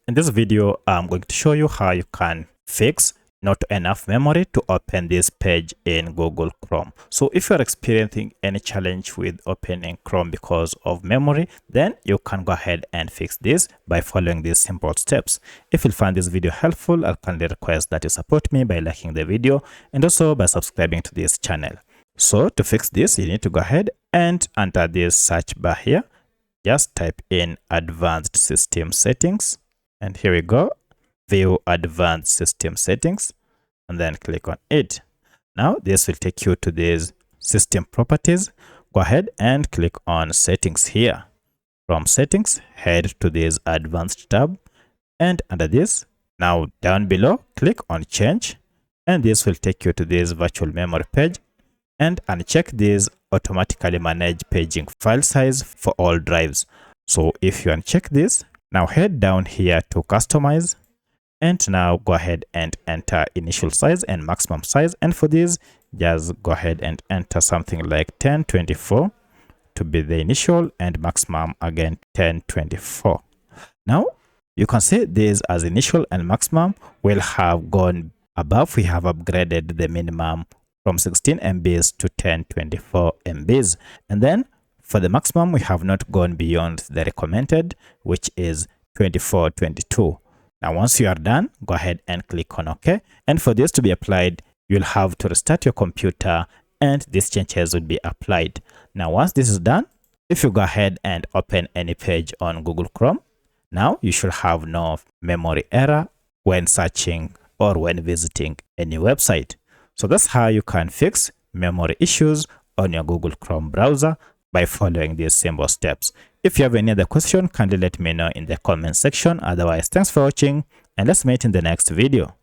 In this video, I'm going to show you how you can fix not enough memory to open this page in Google Chrome. So if you're experiencing any challenge with opening Chrome because of memory, then you can go ahead and fix this by following these simple steps. If you find this video helpful, I'll kindly request that you support me by liking the video and also by subscribing to this channel. So to fix this, you need to go ahead and enter this search bar here. Just type in Advanced System Settings, and here we go. View Advanced System Settings, and then click on it. Now this will take you to this System Properties. Go ahead and click on Settings here. From Settings, head to this Advanced tab, and under this, now down below, click on Change, and this will take you to this Virtual Memory page, and uncheck this Automatically Manage Paging File Size for all drives. So if you uncheck this, now head down here to Customize, and now go ahead and enter initial size and maximum size. And for this, just go ahead and enter something like 1024 to be the initial, and maximum again 1024. Now you can see this as initial and maximum will have gone above. We have upgraded the minimum from 16 MBs to 1024 MBs. And then for the maximum, we have not gone beyond the recommended, which is 2422. Now, once you are done, go ahead and click on OK. And for this to be applied, you'll have to restart your computer and these changes will be applied. Now, once this is done, if you go ahead and open any page on Google Chrome, now you should have no memory error when searching or when visiting any website. So that's how you can fix memory issues on your Google Chrome browser by following these simple steps. If you have any other question, kindly let me know in the comment section. Otherwise, thanks for watching and let's meet in the next video.